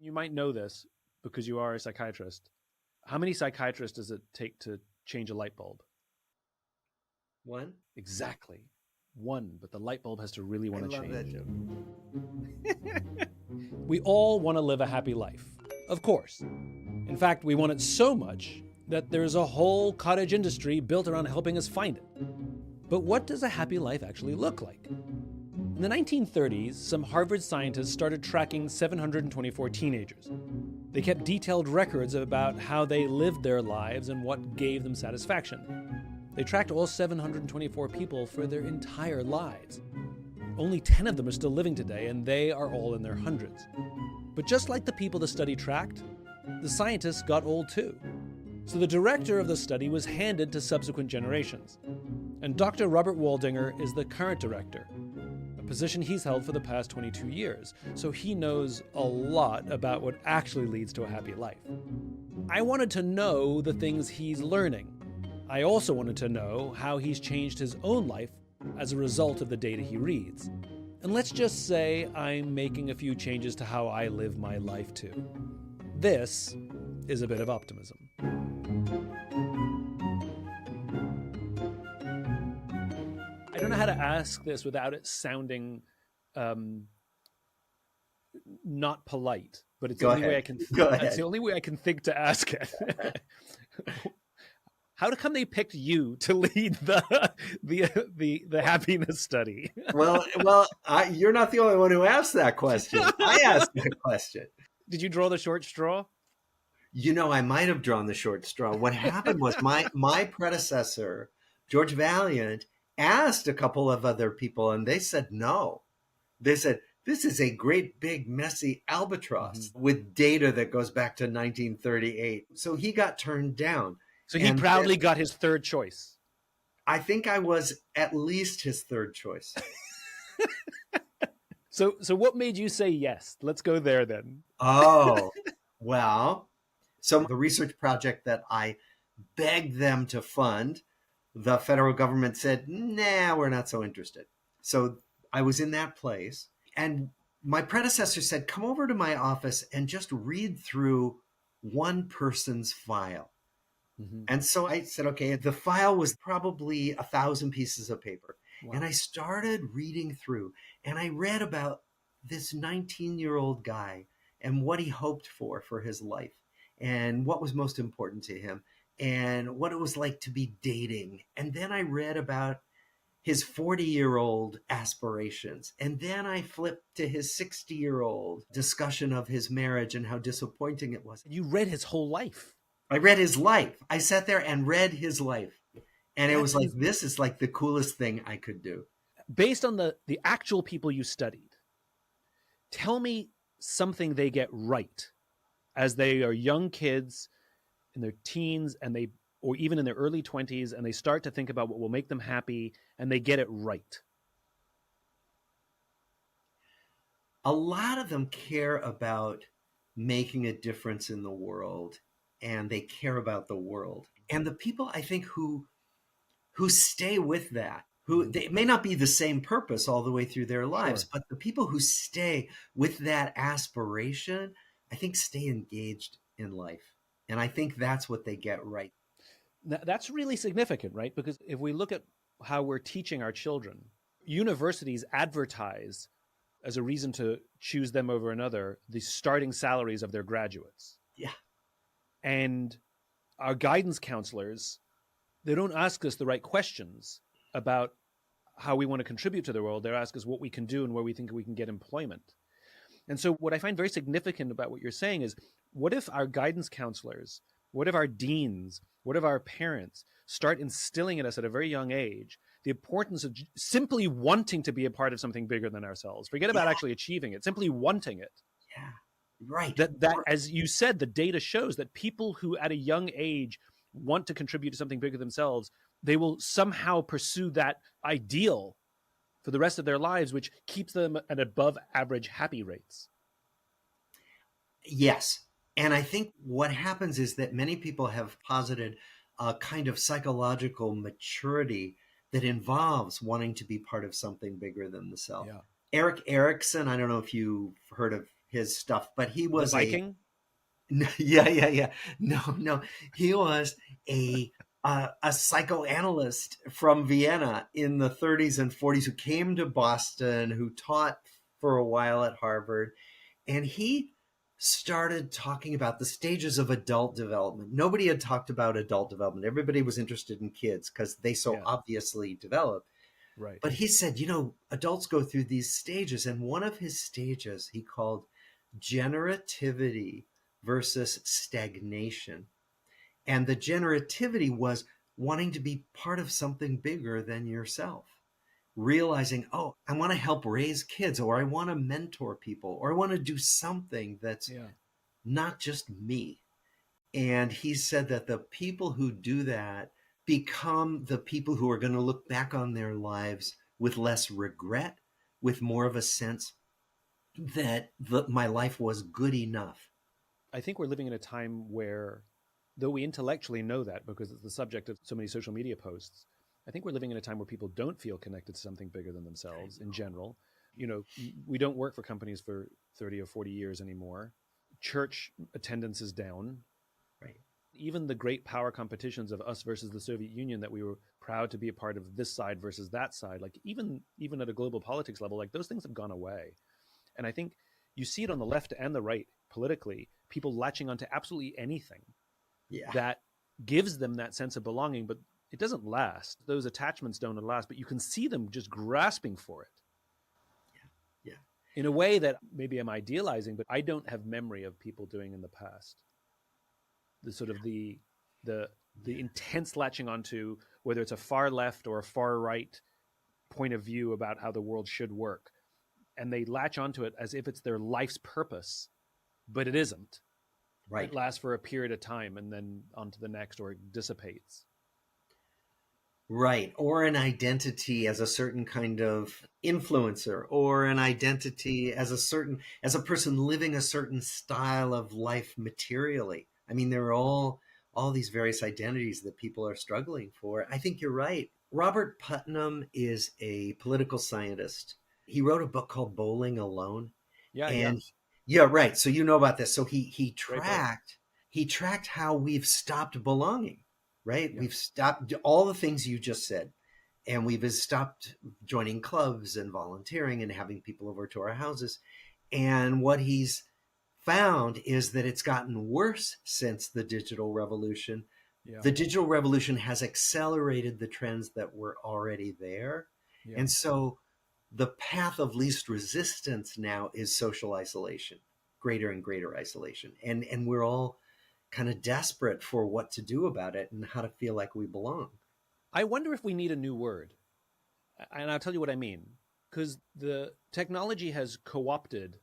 You might know this because you are a psychiatrist. How many psychiatrists does it take to change a light bulb? One? Exactly. One, but the light bulb has to really want to change. I love that joke. We all want to live a happy life, of course. In fact, we want it so much that there's a whole cottage industry built around helping us find it. But what does a happy life actually look like? In the 1930s, some Harvard scientists started tracking 724 teenagers. They kept detailed records about how they lived their lives and what gave them satisfaction. They tracked all 724 people for their entire lives. Only 10 of them are still living today, and they are all in their hundreds. But just like the people the study tracked, the scientists got old too. So the director of the study was handed to subsequent generations. And Dr. Robert Waldinger is the current director, a position he's held for the past 22 years, so he knows a lot about what actually leads to a happy life. I wanted to know the things he's learning. I also wanted to know how he's changed his own life as a result of the data he reads. And let's just say I'm making a few changes to how I live my life too. This is a bit of optimism. I don't know how to ask this without it sounding not polite, but it's the only way I can. It's the only way I can think to ask it. How come they picked you to lead the happiness study? Well, you're not the only one who asked that question. I asked that question. Did you draw the short straw? You know, I might have drawn the short straw. What happened was my predecessor, George Valiant, asked a couple of other people, and they said no. They said, this is a great, big, messy albatross with data that goes back to 1938. So he got turned down. So he proudly got his third choice. I think I was at least his third choice. So what made you say yes? Let's go there then. Oh, well, so the research project that I begged them to fund, the federal government said, nah, we're not so interested. So I was in that place. And my predecessor said, come over to my office and just read through one person's file. Mm-hmm. And so I said, okay, the file was probably 1,000 pieces of paper. Wow. And I started reading through, and I read about this 19-year-old guy and what he hoped for his life and what was most important to him and what it was like to be dating. And then I read about his 40-year-old aspirations. And then I flipped to his 60-year-old discussion of his marriage and how disappointing it was. You read his whole life. I read his life. I sat there and read his life. And it was like, this is like the coolest thing I could do. Based on the actual people you studied, tell me something they get right as they are young kids in their teens or even in their early 20s, and they start to think about what will make them happy, and they get it right. A lot of them care about making a difference in the world, and they care about the world. And the people, I think, who stay with that, they may not be the same purpose all the way through their lives, sure, but the people who stay with that aspiration, I think, stay engaged in life. And I think that's what they get right. That's really significant, right? Because if we look at how we're teaching our children, universities advertise as a reason to choose them over another the starting salaries of their graduates. Yeah. And our guidance counselors, they don't ask us the right questions about how we want to contribute to the world. They ask us what we can do and where we think we can get employment. And so what I find very significant about what you're saying is, what if our guidance counselors, what if our deans, what if our parents start instilling in us at a very young age the importance of simply wanting to be a part of something bigger than ourselves? Forget about actually achieving it, simply wanting it. Yeah, right. That, as you said, the data shows that people who at a young age want to contribute to something bigger themselves, they will somehow pursue that ideal for the rest of their lives, which keeps them at above average happy rates. Yes. And I think what happens is that many people have posited a kind of psychological maturity that involves wanting to be part of something bigger than the self. Yeah. Erik Erikson, I don't know if you've heard of his stuff, but he The was Viking? yeah. No. He was a a psychoanalyst from Vienna in the 30s and 40s who came to Boston, who taught for a while at Harvard, and he started talking about the stages of adult development. Nobody had talked about adult development. Everybody was interested in kids because they so Yeah, obviously develop. right. But he said, adults go through these stages, and one of his stages he called generativity versus stagnation. And the generativity was wanting to be part of something bigger than yourself, realizing, oh, I want to help raise kids, or I want to mentor people, or I want to do something that's Yeah. not just me. And he said that the people who do that become the people who are going to look back on their lives with less regret, with more of a sense that my life was good enough. I think we're living in a time where, though we intellectually know that because it's the subject of so many social media posts, I think we're living in a time where people don't feel connected to something bigger than themselves in general. We don't work for companies for 30 or 40 years anymore. Church attendance is down. Right. Even the great power competitions of us versus the Soviet Union that we were proud to be a part of, this side versus that side, like even at a global politics level, like those things have gone away. And I think you see it on the left and the right politically, people latching onto absolutely anything Yeah. that gives them that sense of belonging, but it doesn't last. Those attachments don't last, but you can see them just grasping for it. Yeah. In a way that maybe I'm idealizing, but I don't have memory of people doing in the past. The sort of the intense latching onto whether it's a far left or a far right point of view about how the world should work. And they latch onto it as if it's their life's purpose, but it isn't. Right. It lasts for a period of time and then on to the next, or it dissipates. Right. Or an identity as a certain kind of influencer, or an identity as a person living a certain style of life materially. I mean, there are all these various identities that people are struggling for. I think you're right. Robert Putnam is a political scientist. He wrote a book called Bowling Alone. Yeah, yeah. And yeah, right. So you know about this. So he Great book. tracked how we've stopped belonging, right? Yeah. We've stopped all the things you just said, and we've stopped joining clubs and volunteering and having people over to our houses. And what he's found is that it's gotten worse since the digital revolution. Yeah. The digital revolution has accelerated the trends that were already there. Yeah. And so the path of least resistance now is social isolation, greater and greater isolation. And we're all kind of desperate for what to do about it and how to feel like we belong. I wonder if we need a new word. And I'll tell you what I mean. Because the technology has co-opted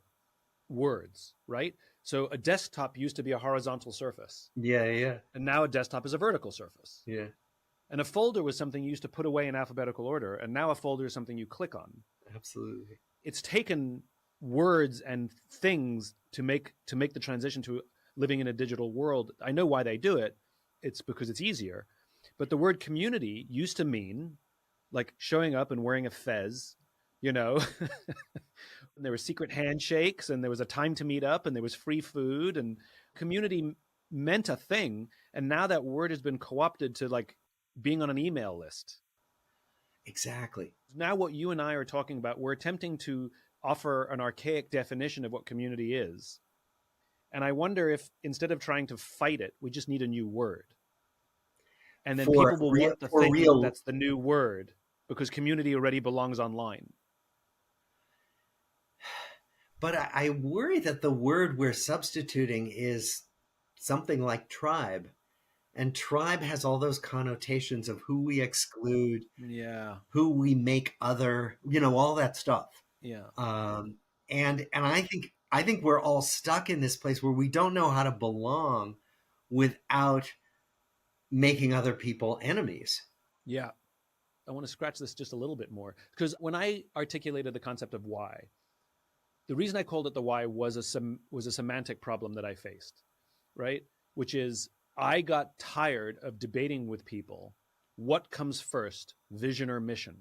words, right? So a desktop used to be a horizontal surface, Yeah. and now a desktop is a vertical surface. Yeah. And a folder was something you used to put away in alphabetical order, and now a folder is something you click on. Absolutely. It's taken words and things to make the transition to living in a digital world. I know why they do it. It's because it's easier. But the word community used to mean like showing up and wearing a fez, there were secret handshakes, and there was a time to meet up, and there was free food, and community meant a thing. And now that word has been co-opted to like being on an email list. Exactly. Now what you and I are talking about, we're attempting to offer an archaic definition of what community is. And I wonder if instead of trying to fight it, we just need a new word. And then people will want the thing real. that's the new word because community already belongs online. But I worry that the word we're substituting is something like tribe. And tribe has all those connotations of who we exclude, Yeah. who we make other, all that stuff. Yeah. And I think we're all stuck in this place where we don't know how to belong without making other people enemies. Yeah. I want to scratch this just a little bit more because when I articulated the concept of why, the reason I called it the why was a semantic problem that I faced, right? Which is I got tired of debating with people what comes first, vision or mission.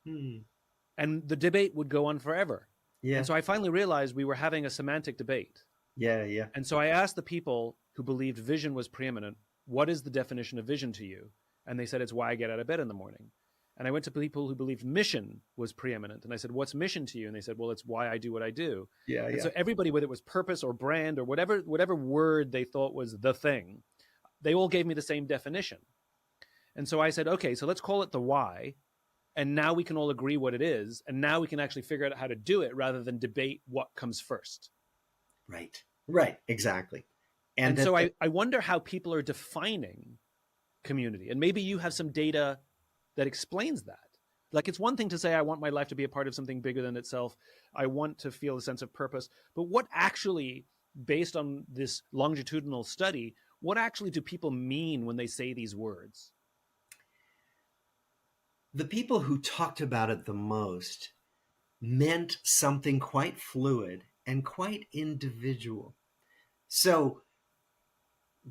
And the debate would go on forever. Yeah. And so I finally realized we were having a semantic debate. Yeah. Yeah. And so I asked the people who believed vision was preeminent, what is the definition of vision to you? And they said, it's why I get out of bed in the morning. And I went to people who believed mission was preeminent. And I said, what's mission to you? And they said, well, it's why I do what I do. Yeah. And Yeah. so everybody, whether it was purpose or brand or whatever word they thought was the thing, they all gave me the same definition. And so I said, okay, so let's call it the why. And now we can all agree what it is. And now we can actually figure out how to do it rather than debate what comes first. Right. Right. Exactly. And so I wonder how people are defining community. And maybe you have some data that explains that. Like, it's one thing to say, I want my life to be a part of something bigger than itself. I want to feel a sense of purpose. But what actually, based on this longitudinal study, what actually do people mean when they say these words? The people who talked about it the most meant something quite fluid and quite individual. So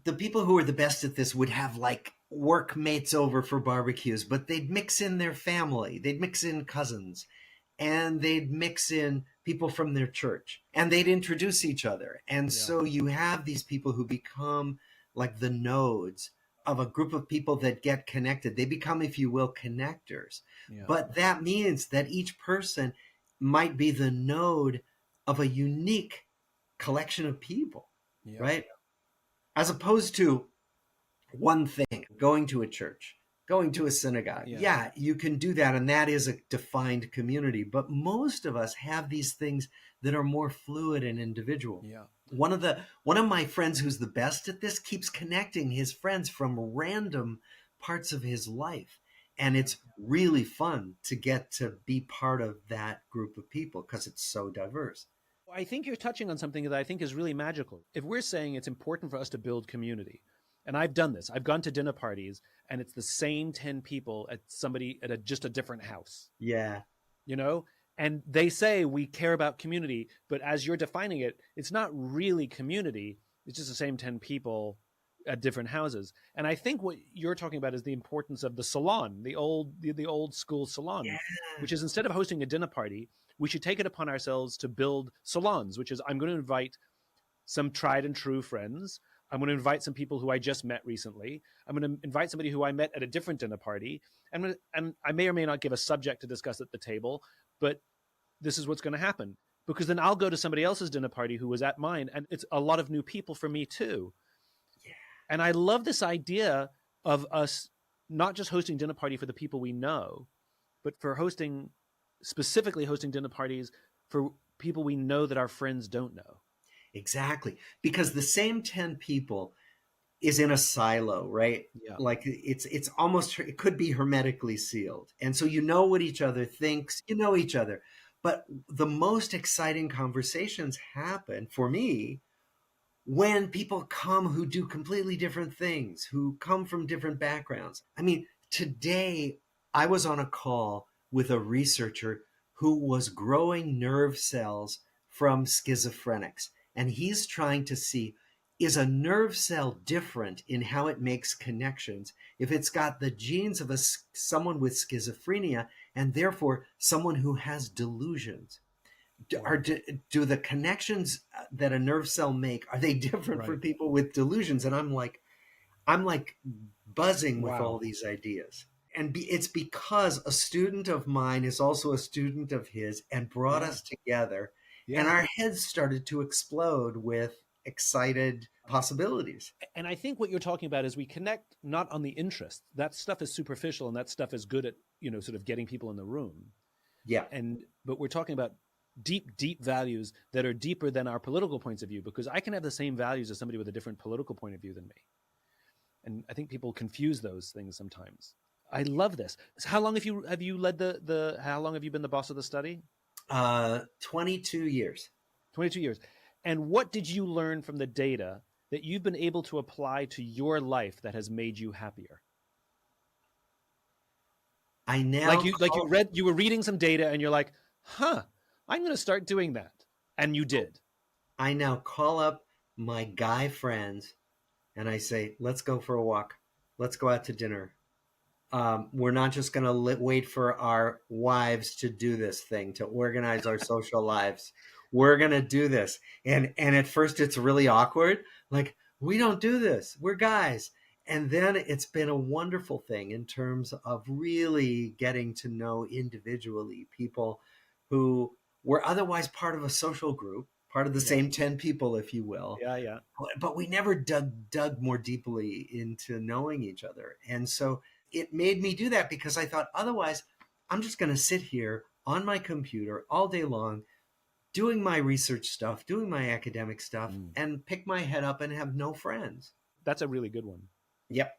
the people who were the best at this would have like workmates over for barbecues, but they'd mix in their family, they'd mix in cousins, and they'd mix in people from their church, and they'd introduce each other. And so you have these people who become like the nodes of a group of people that get connected. They become, if you will, connectors. Yeah. But that means that each person might be the node of a unique collection of people, right? As opposed to one thing, going to a church, going to a synagogue. Yeah, you can do that, and that is a defined community. But most of us have these things that are more fluid and individual. Yeah. One of my friends who's the best at this keeps connecting his friends from random parts of his life. And it's really fun to get to be part of that group of people because it's so diverse. I think you're touching on something that I think is really magical. If we're saying it's important for us to build community, and I've done this, I've gone to dinner parties and it's the same 10 people at just a different house. Yeah. You know? And they say we care about community, but as you're defining it, it's not really community. It's just the same 10 people at different houses. And I think what you're talking about is the importance of the salon, the old school salon, which is, instead of hosting a dinner party, we should take it upon ourselves to build salons, which is, I'm going to invite some tried and true friends. I'm going to invite some people who I just met recently. I'm going to invite somebody who I met at a different dinner party. And I may or may not give a subject to discuss at the table, but this is what's going to happen. Because then I'll go to somebody else's dinner party who was at mine, and it's a lot of new people for me too. Yeah. And I love this idea of us not just hosting dinner party for the people we know, but for specifically hosting dinner parties for people we know that our friends don't know. Exactly. Because the same 10 people is in a silo, right? Yeah. Like it's almost, it could be hermetically sealed. And so you know what each other thinks, you know each other. But the most exciting conversations happen for me when people come who do completely different things, who come from different backgrounds. I mean, today I was on a call with a researcher who was growing nerve cells from schizophrenics. And he's trying to see, is a nerve cell different in how it makes connections if it's got the genes of someone with schizophrenia and therefore someone who has delusions? Do the connections that a nerve cell make, are they different for people with delusions? And I'm like buzzing with all these ideas. And it's because a student of mine is also a student of his and brought us together. Yeah. And our heads started to explode with excited possibilities. And I think what you're talking about is we connect not on the interest. That stuff is superficial, and that stuff is good at, sort of getting people in the room. Yeah. But we're talking about deep values that are deeper than our political points of view, because I can have the same values as somebody with a different political point of view than me. And I think people confuse those things sometimes. I love this. So how long have you led how long have you been the boss of the study? 22 years. 22 years. And what did you learn from the data that you've been able to apply to your life that has made you happier? I now you were reading some data and you're like, I'm going to start doing that. And you did. I now call up my guy friends and I say, let's go for a walk. Let's go out to dinner. We're not just going to wait for our wives to do this thing, to organize our social lives. We're going to do this. And at first it's really awkward. Like, we don't do this. We're guys. And then it's been a wonderful thing in terms of really getting to know individually people who were otherwise part of a social group, part of the same 10 people, if you will. Yeah, yeah. But we never dug more deeply into knowing each other. And so it made me do that, because I thought otherwise I'm just going to sit here on my computer all day long doing my research stuff, doing my academic stuff, and pick my head up and have no friends. That's a really good one. Yep.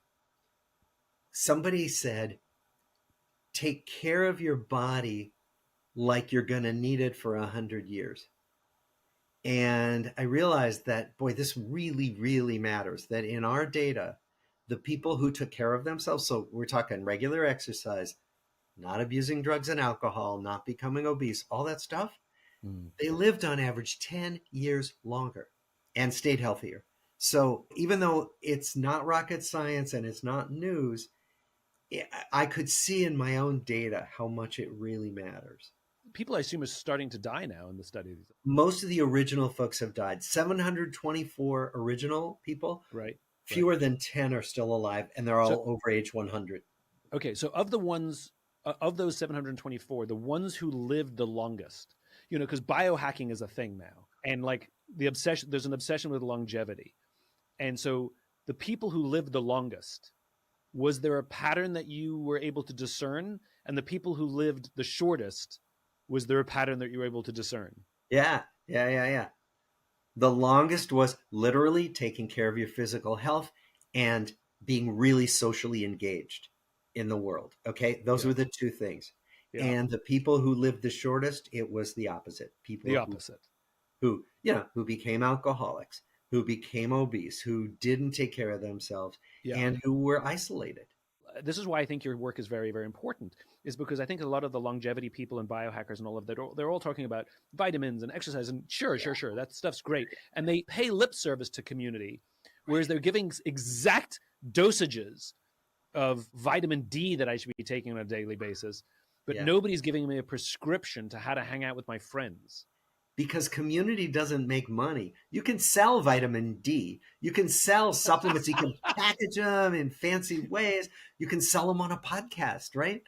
Somebody said, take care of your body like you're going to need it for 100 years. And I realized that, boy, this really, really matters, that in our data, the people who took care of themselves, so we're talking regular exercise, not abusing drugs and alcohol, not becoming obese, all that stuff, they lived on average 10 years longer and stayed healthier. So even though it's not rocket science and it's not news, I could see in my own data how much it really matters. People, I assume, are starting to die now in the studies. Most of the original folks have died. 724 original people. Right. Fewer than 10 are still alive, and they're all over age 100. Okay, so of the ones, of those 724, the ones who lived the longest, because biohacking is a thing now, and like there's an obsession with longevity. And so the people who lived the longest, was there a pattern that you were able to discern? And the people who lived the shortest, was there a pattern that you were able to discern? Yeah. The longest was literally taking care of your physical health and being really socially engaged in the world. Okay. Those were the two things. Yeah. And the people who lived the shortest, it was the opposite. People who became alcoholics, who became obese, who didn't take care of themselves, and who were isolated. This is why I think your work is very, very important, is because I think a lot of the longevity people and biohackers and all of that, they're all talking about vitamins and exercise, and sure, that stuff's great. And they pay lip service to community, whereas they're giving exact dosages of vitamin D that I should be taking on a daily basis, but nobody's giving me a prescription to how to hang out with my friends. Because community doesn't make money. You can sell vitamin D. You can sell supplements. You can package them in fancy ways. You can sell them on a podcast, right?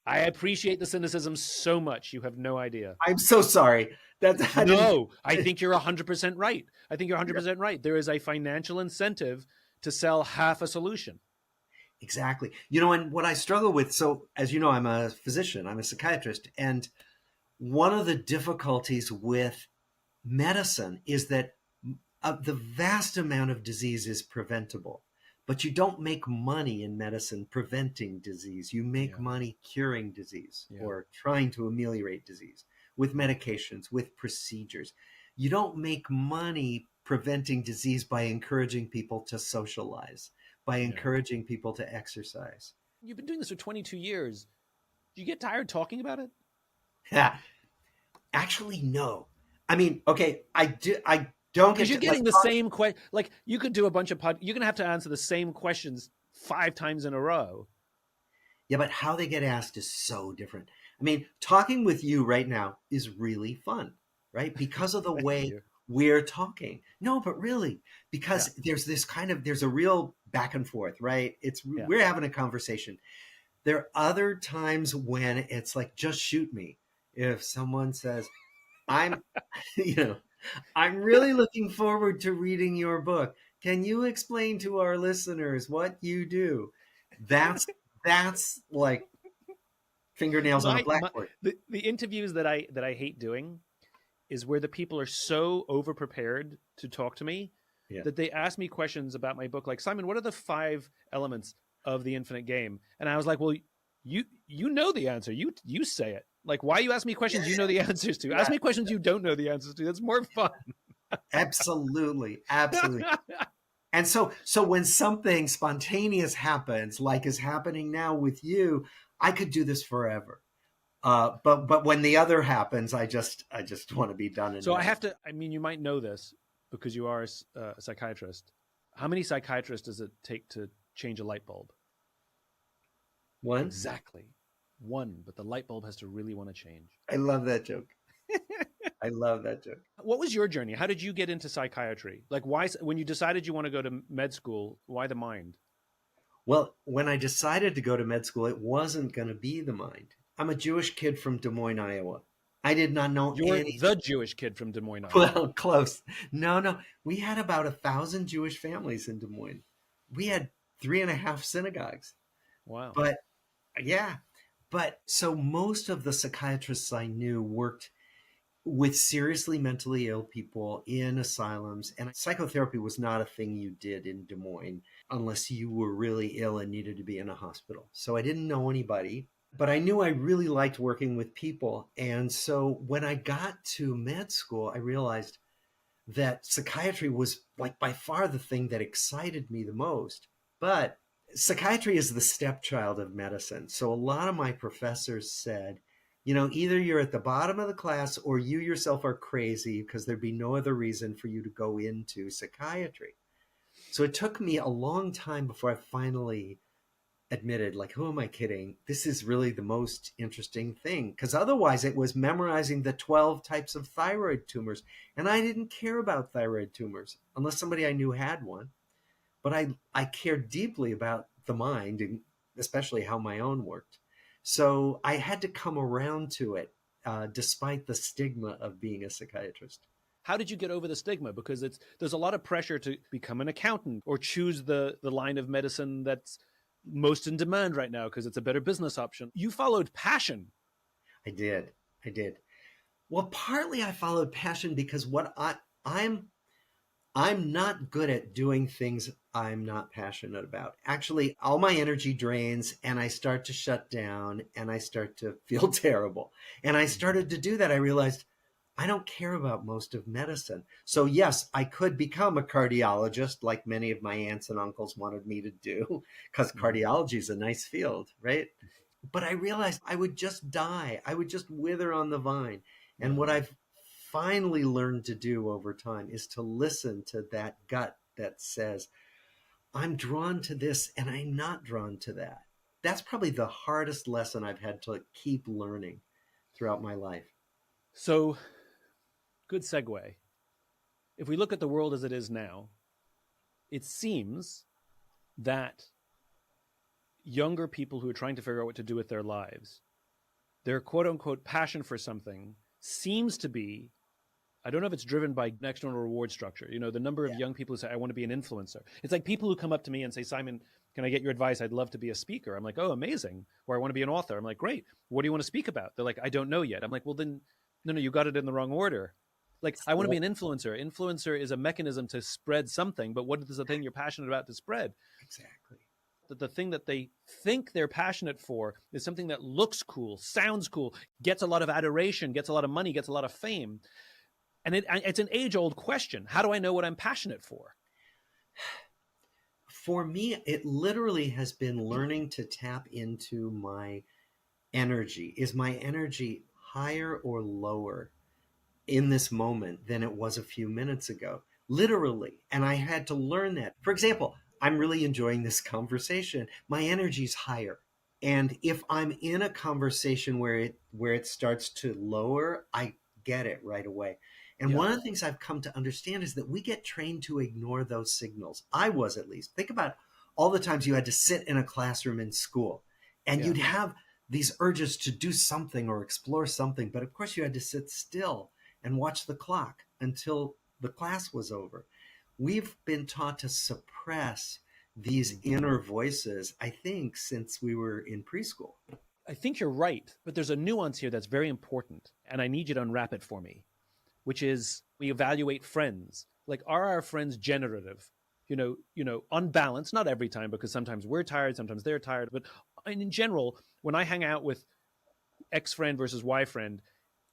I appreciate the cynicism so much. You have no idea. I'm so sorry. I think you're 100% right. I think you're 100% right. There is a financial incentive to sell half a solution. Exactly. And what I struggle with, so as you know, I'm a physician, I'm a psychiatrist, and one of the difficulties with medicine is that the vast amount of disease is preventable, but you don't make money in medicine preventing disease. You make money curing disease or trying to ameliorate disease with medications, with procedures. You don't make money preventing disease by encouraging people to socialize, by encouraging people to exercise. You've been doing this for 22 years. Do you get tired talking about it? Actually, no. I mean, okay, I don't get, because you're getting the same question. Like, you could do a bunch of you're gonna have to answer the same questions 5 times in a row. Yeah, but how they get asked is so different. I mean, talking with you right now is really fun, right? Because of the way we're talking. No, but really, because there's there's a real back and forth, right? We're having a conversation. There are other times when it's like, just shoot me. If someone says, I'm really looking forward to reading your book. Can you explain to our listeners what you do? That's like fingernails on a blackboard. The interviews that I hate doing is where the people are so over prepared to talk to me that they ask me questions about my book. Like, Simon, what are the 5 elements of the infinite game? And I was like, well, you know the answer. You say it. Like, why you ask me questions you know the answers to? Ask me questions you don't know the answers to. That's more fun. Absolutely. And so when something spontaneous happens, like is happening now with you, I could do this forever. But when the other happens, I just want to be done. So I have to. I mean, you might know this because you are a psychiatrist. How many psychiatrists does it take to change a light bulb? One. Exactly. One, but the light bulb has to really want to change. I love that joke. I love that joke. What was your journey? How did you get into psychiatry? Like, why, when you decided you want to go to med school, why the mind? Well, when I decided to go to med school, it wasn't going to be the mind. I'm a Jewish kid from Des Moines, Iowa. I did not know You're any. the Jewish kid from Des Moines, Iowa. Well, close. No, no. We had about 1,000 Jewish families in Des Moines. We had 3.5 synagogues. Wow. But yeah, but so most of the psychiatrists I knew worked with seriously mentally ill people in asylums, and psychotherapy was not a thing you did in Des Moines unless you were really ill and needed to be in a hospital. So I didn't know anybody, but I knew I really liked working with people. And so when I got to med school, I realized that psychiatry was like by far the thing that excited me the most. But psychiatry is the stepchild of medicine. So a lot of my professors said, either you're at the bottom of the class or you yourself are crazy, because there'd be no other reason for you to go into psychiatry. So it took me a long time before I finally admitted, like, who am I kidding? This is really the most interesting thing. Because otherwise it was memorizing the 12 types of thyroid tumors. And I didn't care about thyroid tumors unless somebody I knew had one. But I cared deeply about the mind, and especially how my own worked. So I had to come around to it, despite the stigma of being a psychiatrist. How did you get over the stigma? Because there's a lot of pressure to become an accountant or choose the line of medicine that's most in demand right now because it's a better business option. You followed passion. I did. Well, partly I followed passion because I'm not good at doing things I'm not passionate about. Actually, all my energy drains and I start to shut down and I start to feel terrible. And I started to do that. I realized I don't care about most of medicine. So yes, I could become a cardiologist like many of my aunts and uncles wanted me to do, because cardiology is a nice field, right? But I realized I would just die. I would just wither on the vine. And what I've finally learned to do over time is to listen to that gut that says, I'm drawn to this and I'm not drawn to that. That's probably the hardest lesson I've had to keep learning throughout my life. So, good segue. If we look at the world as it is now, it seems that younger people who are trying to figure out what to do with their lives, their quote unquote passion for something seems to be, I don't know if it's driven by external reward structure. The number of young people who say, I want to be an influencer. It's like people who come up to me and say, Simon, can I get your advice? I'd love to be a speaker. I'm like, oh, amazing. Or I want to be an author. I'm like, great. What do you want to speak about? They're like, I don't know yet. I'm like, well, then, no, you got it in the wrong order. Like, I want to be an influencer. Influencer is a mechanism to spread something, but what is the thing you're passionate about to spread? Exactly. That the thing that they think they're passionate for is something that looks cool, sounds cool, gets a lot of adoration, gets a lot of money, gets a lot of fame. And it's an age-old question. How do I know what I'm passionate for? For me, it literally has been learning to tap into my energy. Is my energy higher or lower in this moment than it was a few minutes ago? Literally. And I had to learn that. For example, I'm really enjoying this conversation. My energy's higher. And if I'm in a conversation where it starts to lower, I get it right away. And one of the things I've come to understand is that we get trained to ignore those signals. I was, at least. Think about all the times you had to sit in a classroom in school and you'd have these urges to do something or explore something. But of course you had to sit still and watch the clock until the class was over. We've been taught to suppress these inner voices, I think, since we were in preschool. I think you're right, but there's a nuance here that's very important, and I need you to unwrap it for me, which is we evaluate friends. Like, are our friends generative? Unbalanced, not every time, because sometimes we're tired, sometimes they're tired. But in general, when I hang out with X friend versus Y friend,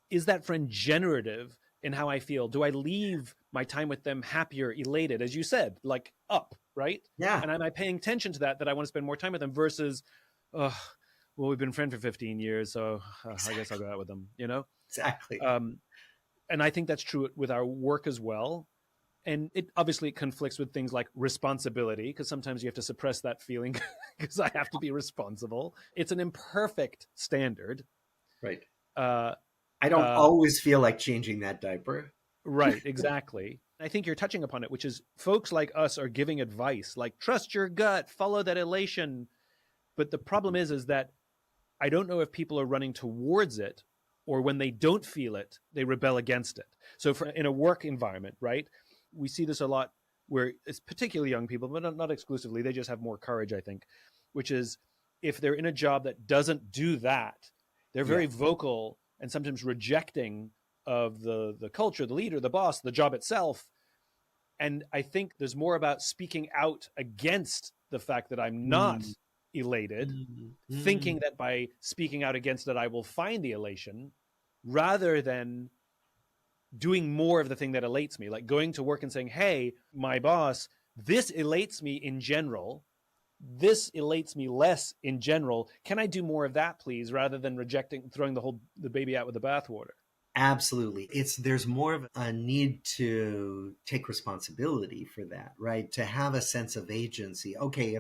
is that friend generative in how I feel? Do I leave my time with them happier, elated, as you said, like up, right? Yeah. And am I paying attention to that I want to spend more time with them versus, well, we've been friends for 15 years, so I guess I'll go out with them, Exactly. And I think that's true with our work as well. And it obviously conflicts with things like responsibility, because sometimes you have to suppress that feeling because I have to be responsible. It's an imperfect standard. Right. Uh, I don't always feel like changing that diaper. right, exactly. I think you're touching upon it, which is folks like us are giving advice like trust your gut, follow that elation. But the problem is that I don't know if people are running towards it or when they don't feel it, they rebel against it. So in a work environment, right, we see this a lot where it's particularly young people, but not exclusively. They just have more courage, I think, which is if they're in a job that doesn't do that, they're very vocal and sometimes rejecting of the culture, the leader, the boss, the job itself. And I think there's more about speaking out against the fact that I'm not elated, thinking that by speaking out against it, I will find the elation, rather than doing more of the thing that elates me, like going to work and saying, hey, my boss, this elates me in general. This elates me less in general. Can I do more of that, please, rather than rejecting, throwing the baby out with the bathwater? Absolutely. There's more of a need to take responsibility for that, right? To have a sense of agency. Okay,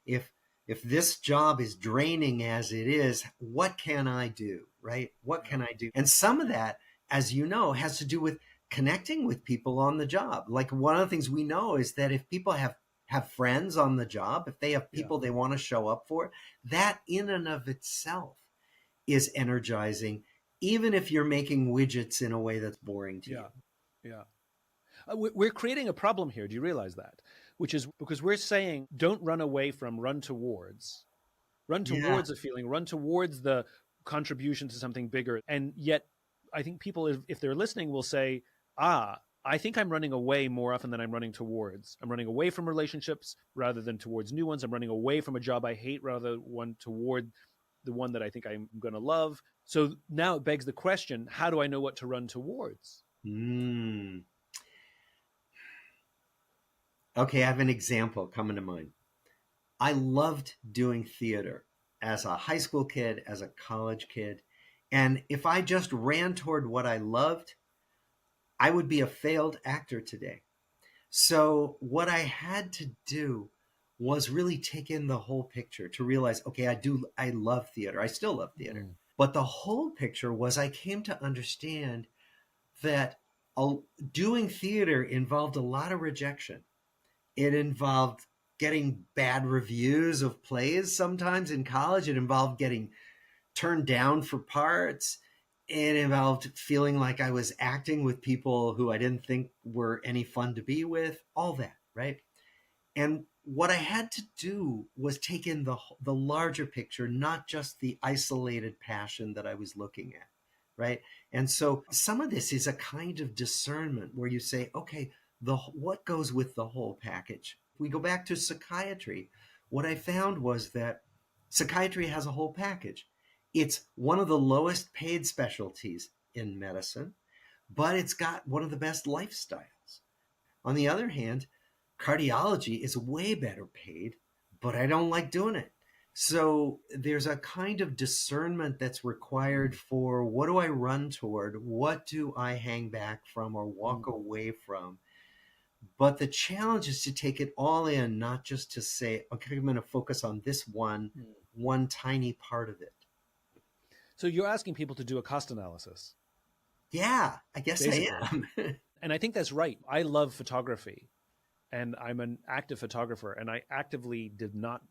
if this job is draining as it is, what can I do, right? What can I do? And some of that, as you know, has to do with connecting with people on the job. Like one of the things we know is that if people have friends on the job, if they have people they want to show up for, that in and of itself is energizing, even if you're making widgets in a way that's boring to you. Yeah. We're creating a problem here. Do you realize that? Which is because we're saying don't run away from, run towards. Run towards a feeling, run towards the contribution to something bigger. And yet, I think people, if they're listening, will say, I think I'm running away more often than I'm running towards. I'm running away from relationships rather than towards new ones. I'm running away from a job I hate rather than toward the one that I think I'm going to love. So now it begs the question, how do I know what to run towards? Okay, I have an example coming to mind. I loved doing theater as a high school kid, as a college kid. And if I just ran toward what I loved, I would be a failed actor today. So what I had to do was really take in the whole picture to realize, okay, I love theater. I still love theater. But the whole picture was I came to understand that doing theater involved a lot of rejection. It involved getting bad reviews of plays sometimes in college. It involved getting turned down for parts. It involved feeling like I was acting with people who I didn't think were any fun to be with, all that, right? And what I had to do was take in the larger picture, not just the isolated passion that I was looking at, right? And so some of this is a kind of discernment where you say, okay, what goes with the whole package? If we go back to psychiatry, what I found was that psychiatry has a whole package. It's one of the lowest paid specialties in medicine, but it's got one of the best lifestyles. On the other hand, cardiology is way better paid, but I don't like doing it. So there's a kind of discernment that's required for what do I run toward? What do I hang back from or walk away from? But the challenge is to take it all in, not just to say, okay, I'm going to focus on this one tiny part of it. So you're asking people to do a cost analysis. Yeah, I guess basically. I am. And I think that's right. I love photography and I'm an active photographer, and I actively did not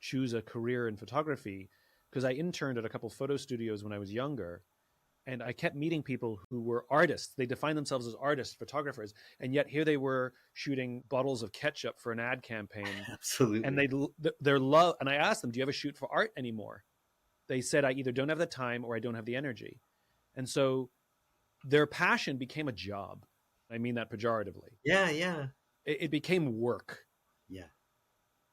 choose a career in photography because I interned at a couple photo studios when I was younger. And I kept meeting people who were artists. They defined themselves as artists, photographers. And yet here they were shooting bottles of ketchup for an ad campaign. Absolutely. And their love, and I asked them, do you ever shoot for art anymore? They said, I either don't have the time or I don't have the energy. And so their passion became a job. I mean that pejoratively. Yeah. It became work. Yeah.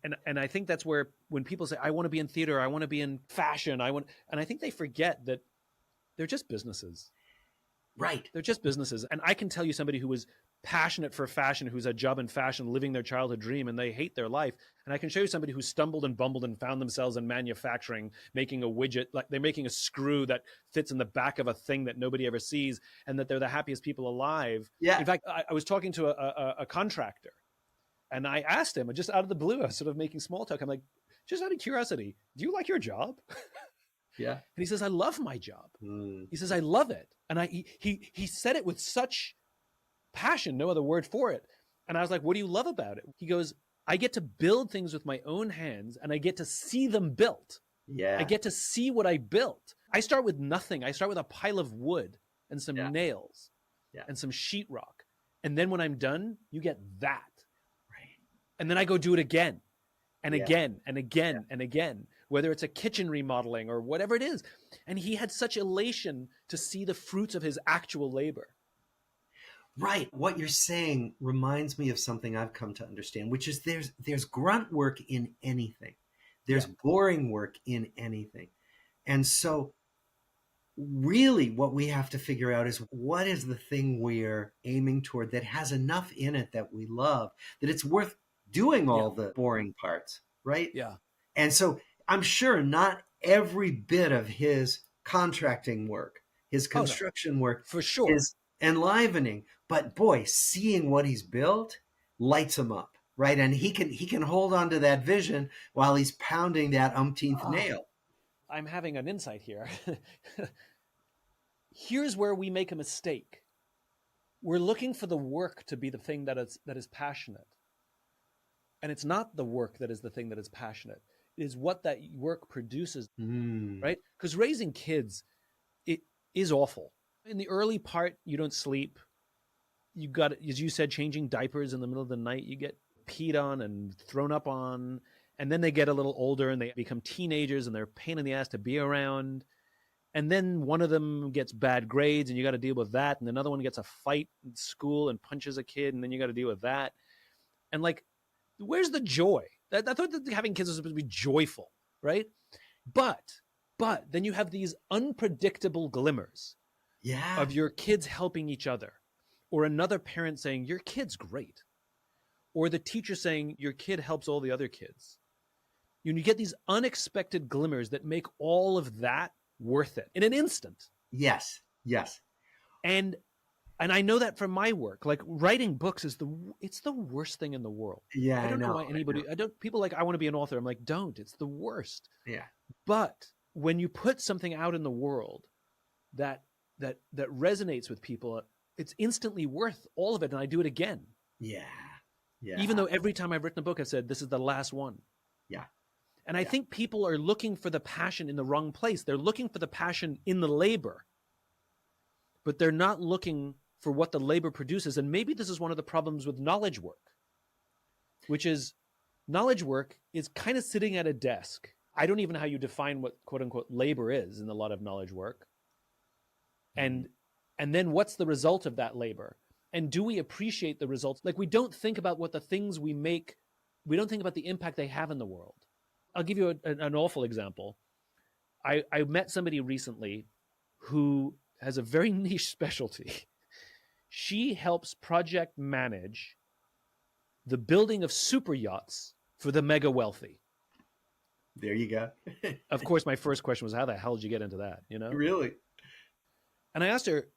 And I think that's where when people say, I want to be in theater, I want to be in fashion, and I think they forget that they're just businesses. Right. They're just businesses. And I can tell you somebody who was passionate for fashion, who's a job in fashion, living their childhood dream, and they hate their life. And I can show you somebody who stumbled and bumbled and found themselves in manufacturing, making a widget, like they're making a screw that fits in the back of a thing that nobody ever sees, and that they're the happiest people alive. Yeah. In fact, I was talking to a contractor, and I asked him, just out of the blue, I was sort of making small talk. I'm like, just out of curiosity, do you like your job? Yeah. And he says, I love my job. Mm. He says, I love it. And he said it with such passion, no other word for it. And I was like, what do you love about it? He goes, I get to build things with my own hands, and I get to see them built. Yeah. I get to see what I built. I start with nothing. I start with a pile of wood and some nails and some sheetrock. And then when I'm done, you get that. Right. And then I go do it again and again and again and again, whether it's a kitchen remodeling or whatever it is. And he had such elation to see the fruits of his actual labor. Right. What you're saying reminds me of something I've come to understand, which is there's grunt work in anything. There's boring work in anything. And so really what we have to figure out is, what is the thing we're aiming toward that has enough in it that we love, that it's worth doing all the boring parts, right? Yeah. And so I'm sure not every bit of his contracting work, his construction work for sure is enlivening, but boy, seeing what he's built lights him up, right? And he can hold on to that vision while he's pounding that umpteenth nail. I'm having an insight here. Here's where we make a mistake. We're looking for the work to be the thing that is passionate. And it's not the work that is the thing that is passionate. It is what that work produces, right? Because raising kids, it is awful. In the early part, you don't sleep. You got, as you said, changing diapers in the middle of the night. You get peed on and thrown up on. And then they get a little older and they become teenagers, and they're a pain in the ass to be around. And then one of them gets bad grades and you got to deal with that. And another one gets a fight in school and punches a kid, and then you got to deal with that. And like, where's the joy? I thought that having kids was supposed to be joyful, right? But then you have these unpredictable glimmers of your kids helping each other, or another parent saying, your kid's great, or the teacher saying, your kid helps all the other kids. You get these unexpected glimmers that make all of that worth it in an instant. Yes. And I know that from my work. Like, writing books it's the worst thing in the world. Yeah, I don't know why anybody. People like, I want to be an author. I'm like, don't. It's the worst. Yeah. But when you put something out in the world that resonates with people, it's instantly worth all of it. And I do it again. Yeah. Even though every time I've written a book, I've said, this is the last one. Yeah. And I think people are looking for the passion in the wrong place. They're looking for the passion in the labor, but they're not looking for what the labor produces. And maybe this is one of the problems with knowledge work, which is knowledge work is kind of sitting at a desk. I don't even know how you define what quote unquote labor is in a lot of knowledge work. And then what's the result of that labor? And do we appreciate the results? Like, we don't think about what the things we make, we don't think about the impact they have in the world. I'll give you an awful example. I met somebody recently who has a very niche specialty. She helps project manage the building of super yachts for the mega wealthy. There you go. Of course, my first question was, how the hell did you get into that? Really? And I asked her,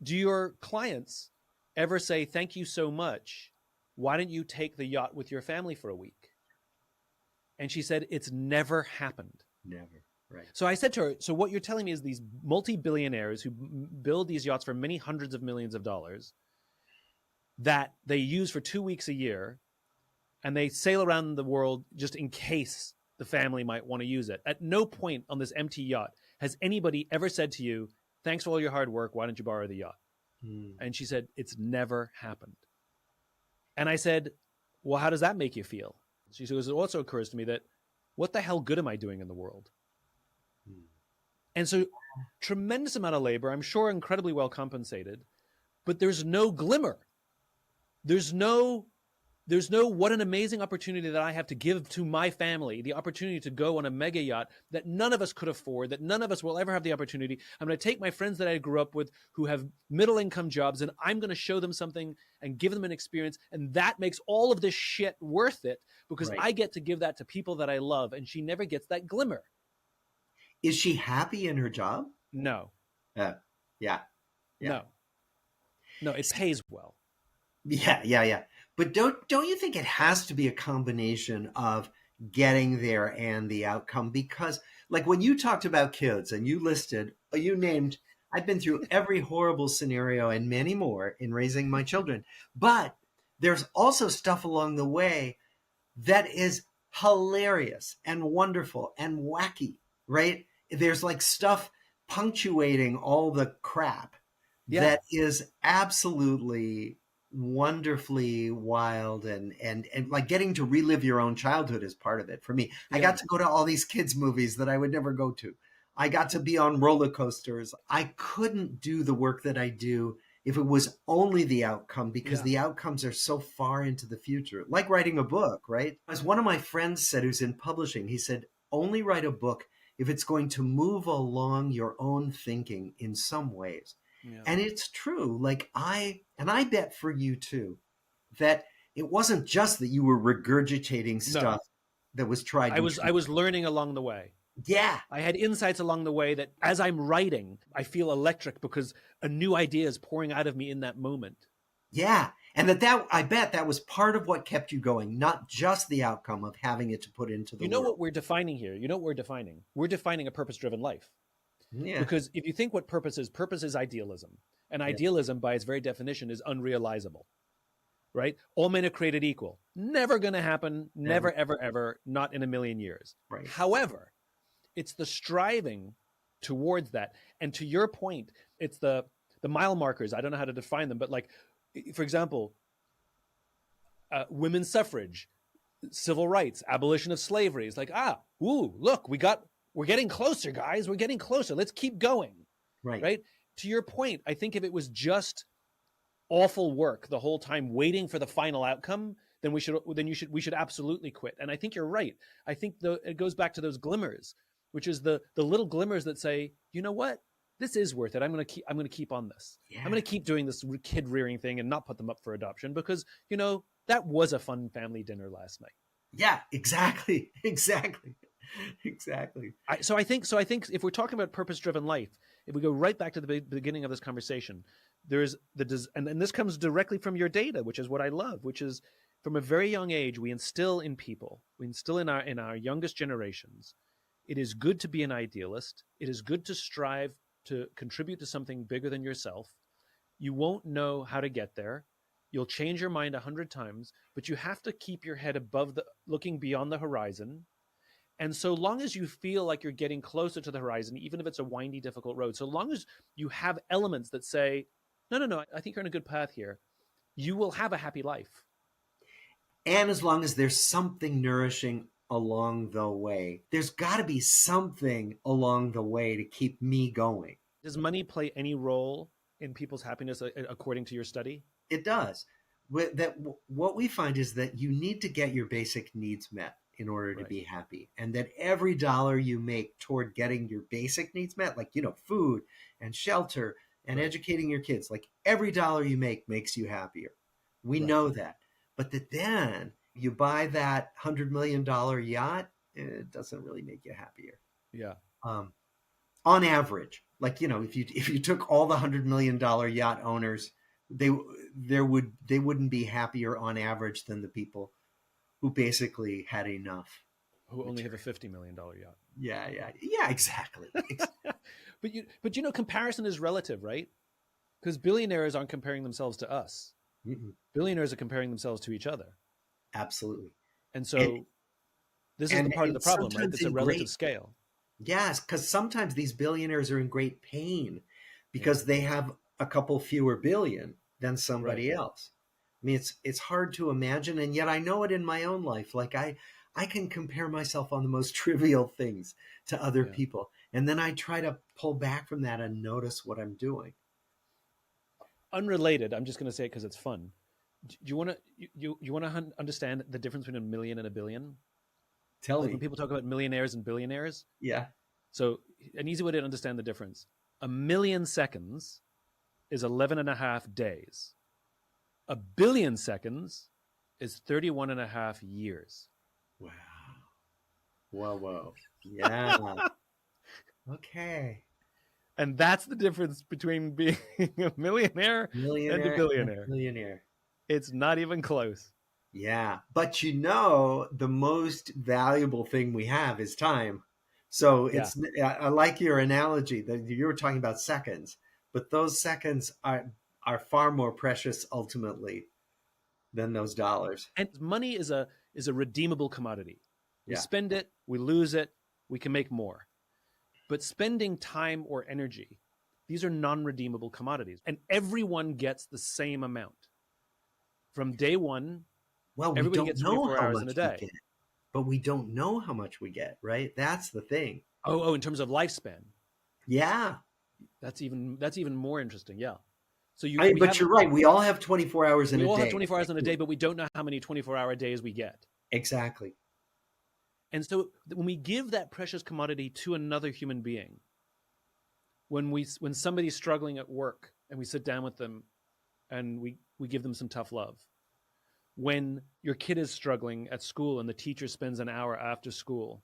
do your clients ever say, thank you so much, why don't you take the yacht with your family for a week? And she said, it's never happened. Never. Right. So I said to her, so what you're telling me is these multi-billionaires who build these yachts for many hundreds of millions of dollars that they use for 2 weeks a year, and they sail around the world just in case the family might want to use it. At no point on this empty yacht has anybody ever said to you, thanks for all your hard work, why don't you borrow the yacht? And she said, it's never happened. And I said, well, how does that make you feel? She says, it also occurs to me that, what the hell good am I doing in the world? And so, tremendous amount of labor, I'm sure incredibly well compensated, but there's no glimmer. There's no There's no what an amazing opportunity that I have to give to my family, the opportunity to go on a mega yacht that none of us could afford, that none of us will ever have the opportunity. I'm going to take my friends that I grew up with who have middle income jobs, and I'm going to show them something and give them an experience. And that makes all of this shit worth it because Right. I get to give that to people that I love. And she never gets that glimmer. Is she happy in her job? No, Uh, yeah. Yeah. no, no, it pays well. Yeah. But don't you think it has to be a combination of getting there and the outcome? Because like when you talked about kids and you named, I've been through every horrible scenario and many more in raising my children. But there's also stuff along the way that is hilarious and wonderful and wacky, right? There's like stuff punctuating all the crap Yeah, that is absolutely wonderfully wild and like getting to relive your own childhood is part of it for me. I yeah, got to go to all these kids movies that I would never go to. I got to be on roller coasters. I couldn't do the work that I do if it was only the outcome because yeah. the outcomes are so far into the future. Like writing a book, right? As one of my friends said who's in publishing, he said, only write a book if it's going to move along your own thinking in some ways. Yeah. And it's true. Like I bet for you too, that it wasn't just that you were regurgitating No, stuff that was tried I and was true. I was learning along the way. Yeah. I had insights along the way that as I'm writing, I feel electric because a new idea is pouring out of me in that moment. Yeah. And that I bet that was part of what kept you going, not just the outcome of having it to put into the You know world. what we're defining here? You know what we're defining? We're defining a purpose driven life. Yeah. Because if you think what purpose is idealism. And Yeah. idealism, by its very definition, is unrealizable, right? All men are created equal. Never going to happen. Never, Never. ever, ever. Not in a million years. Right. However, it's the striving towards that. And to your point, it's the mile markers. I don't know how to define them, but like, for example, women's suffrage, civil rights, abolition of slavery. It's like, look, we're getting closer, guys. We're getting closer. Let's keep going. Right. Right. To your point, I think if it was just awful work the whole time waiting for the final outcome, then we should absolutely quit. And I think you're right. I think it goes back to those glimmers, which is the little glimmers that say, you know what? This is worth it. I'm going to keep on this. Yeah. I'm going to keep doing this kid rearing thing and not put them up for adoption because, that was a fun family dinner last night. Yeah, exactly. Exactly. Exactly. So I think if we're talking about purpose-driven life, if we go right back to the beginning of this conversation, there's and this comes directly from your data, which is what I love, which is from a very young age, we instill in people, we instill in our youngest generations, it is good to be an idealist. It is good to strive to contribute to something bigger than yourself. You won't know how to get there. You'll change your mind 100 times, but you have to keep your head above looking beyond the horizon. And so long as you feel like you're getting closer to the horizon, even if it's a windy, difficult road, so long as you have elements that say, no, I think you're on a good path here, you will have a happy life. And as long as there's something nourishing along the way, there's got to be something along the way to keep me going. Does money play any role in people's happiness according to your study? It does. What we find is that you need to get your basic needs met in order to be happy. And that every dollar you make toward getting your basic needs met, like, food and shelter and educating your kids, like every dollar you make makes you happier. We know that. But that then you buy that $100 million yacht, it doesn't really make you happier. Yeah. On average, like, if you took all the $100 million yacht owners, they wouldn't be happier on average than the people who basically had enough. Who only have a $50 million yacht. Yeah, exactly. But comparison is relative, right? Because billionaires aren't comparing themselves to us. Mm-mm. Billionaires are comparing themselves to each other. Absolutely. And so this is the part of the problem, right? It's a relative scale. Yes, because sometimes these billionaires are in great pain because they have a couple fewer billion than somebody else. I mean, it's hard to imagine, and yet I know it in my own life. Like I can compare myself on the most trivial things to other people, and then I try to pull back from that and notice what I'm doing. Unrelated, I'm just going to say it because it's fun. Do you want to you want to understand the difference between a million and a billion? Tell Like when me. people talk about millionaires and billionaires. Yeah. So an easy way to understand the difference: a million seconds is 11 and a half days. A billion seconds is 31 and a half years. Wow. Whoa, whoa. Yeah. Okay. And that's the difference between being a millionaire and a Millionaire and billionaire. billionaire. It's not even close. Yeah. But the most valuable thing we have is time. So Yeah. I like your analogy that you were talking about seconds, but those seconds are far more precious ultimately than those dollars. And money is a redeemable commodity. We Yeah. spend it, we lose it, we can make more. But spending time or energy, these are non-redeemable commodities. And everyone gets the same amount. From day one, Well, we everybody don't gets know 24 how hours in a much we day. get, but we don't know how much we get, right? That's the thing. Oh, in terms of lifespan, Yeah. that's even more interesting. Yeah. So But you're right. We all have 24 hours in we a all have day. 24 hours in a day, but we don't know how many 24-hour days we get. Exactly. And so when we give that precious commodity to another human being, when somebody's struggling at work and we sit down with them and we give them some tough love, when your kid is struggling at school and the teacher spends an hour after school,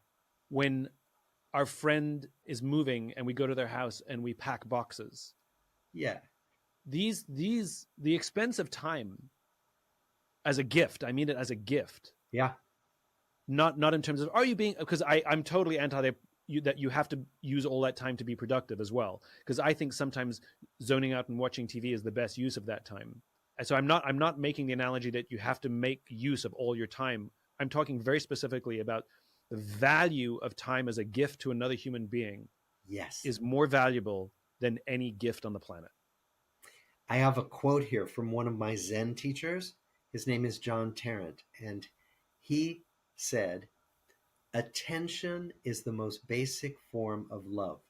when our friend is moving and we go to their house and we pack boxes, Yeah. the expense of time as a gift, I mean it as a gift, Yeah. not in terms of are you being, because I'm totally anti that you have to use all that time to be productive as well, because I think sometimes zoning out and watching TV is the best use of that time. So I'm not making the analogy that you have to make use of all your time. I'm talking very specifically about the value of time as a gift to another human being Yes. is more valuable than any gift on the planet. I have a quote here from one of my Zen teachers. His name is John Tarrant, and he said, "Attention is the most basic form of love."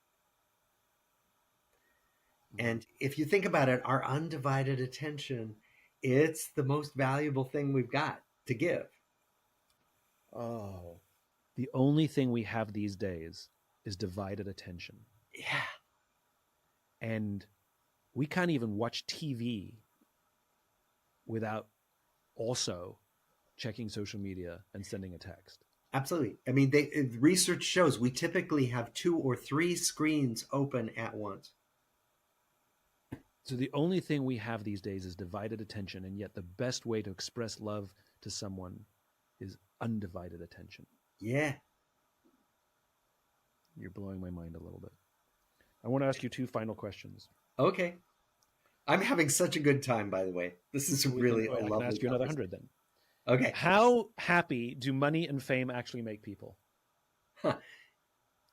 And if you think about it, our undivided attention, it's the most valuable thing we've got to give. Oh, the only thing we have these days is divided attention. Yeah. And we can't even watch TV without also checking social media and sending a text. Absolutely. I mean, research shows we typically have 2 or 3 screens open at once. So the only thing we have these days is divided attention, and yet the best way to express love to someone is undivided attention. Yeah. You're blowing my mind a little bit. I want to ask you 2 final questions. Okay. I'm having such a good time, by the way. This is really a lovely I can ask you another 100 then. Okay. How happy do money and fame actually make people? Huh.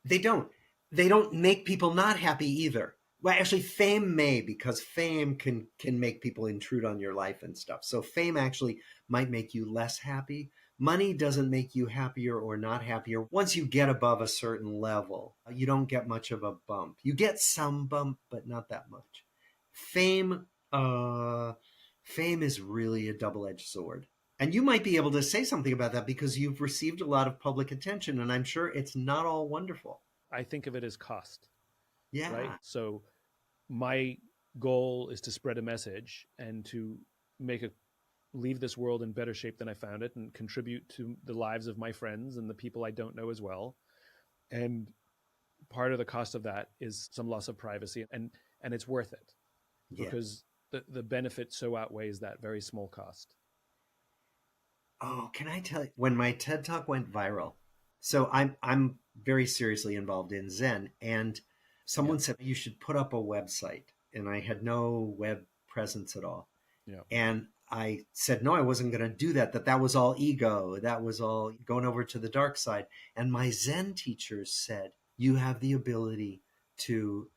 They don't. They don't make people not happy either. Well, actually, fame may, because fame can make people intrude on your life and stuff. So fame actually might make you less happy. Money doesn't make you happier or not happier. Once you get above a certain level, you don't get much of a bump. You get some bump, but not that much. Fame, fame is really a double-edged sword. And you might be able to say something about that because you've received a lot of public attention, and I'm sure it's not all wonderful. I think of it as cost. Yeah. Right? So my goal is to spread a message and to leave this world in better shape than I found it and contribute to the lives of my friends and the people I don't know as well. And part of the cost of that is some loss of privacy, and it's worth it because the benefit so outweighs that very small cost. Oh, can I tell you, when my TED Talk went viral, so I'm very seriously involved in Zen, and someone said you should put up a website, and I had no web presence at all. Yeah. And I said no, I wasn't going to do that. That was all ego. That was all going over to the dark side. And my Zen teachers said, you have the ability to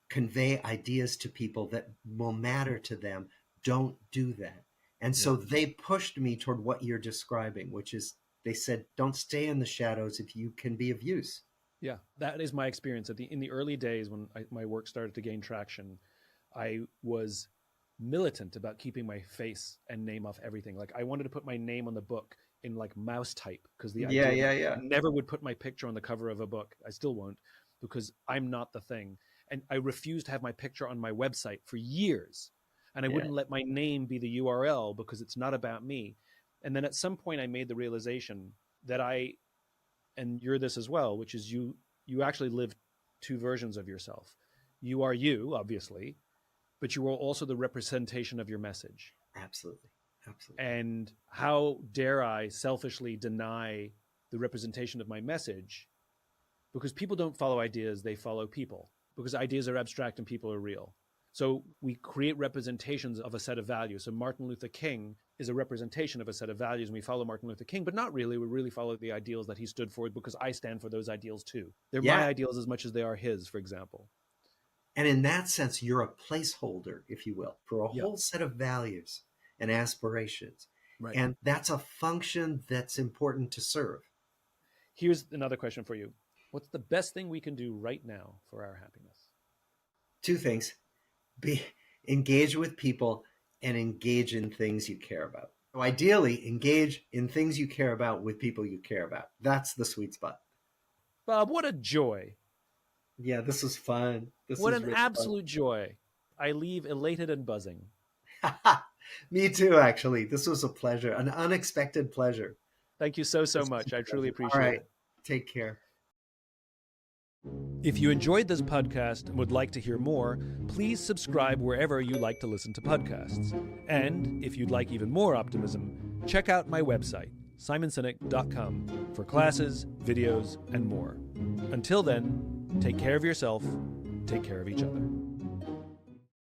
convey ideas to people that will matter to them. Don't do that. And so they pushed me toward what you're describing, which is they said, don't stay in the shadows if you can be of use. Yeah, that is my experience. In the early days when my work started to gain traction, I was militant about keeping my face and name off everything. Like I wanted to put my name on the book in like mouse type because the idea Yeah. I never would put my picture on the cover of a book. I still won't because I'm not the thing. And I refused to have my picture on my website for years. And I wouldn't let my name be the URL because it's not about me. And then at some point I made the realization that and you're this as well, which is you actually live two versions of yourself. You are you, obviously, but you are also the representation of your message. Absolutely. And how dare I selfishly deny the representation of my message? Because people don't follow ideas, they follow people. Because ideas are abstract and people are real. So we create representations of a set of values. So Martin Luther King is a representation of a set of values, and we follow Martin Luther King, but not really. We really follow the ideals that he stood for because I stand for those ideals too. They're my ideals as much as they are his, for example. And in that sense, you're a placeholder, if you will, for a whole set of values and aspirations. Right. And that's a function that's important to serve. Here's another question for you. What's the best thing we can do right now for our happiness? Two things. Engage with people and engage in things you care about. So ideally, engage in things you care about with people you care about. That's the sweet spot. Bob, what a joy. Yeah, this was fun. What an absolute joy. I leave elated and buzzing. Me too, actually. This was a pleasure, an unexpected pleasure. Thank you so much. I truly appreciate it. Take care. If you enjoyed this podcast and would like to hear more, please subscribe wherever you like to listen to podcasts. And if you'd like even more optimism, check out my website, simonsinek.com, for classes, videos, and more. Until then, take care of yourself, take care of each other.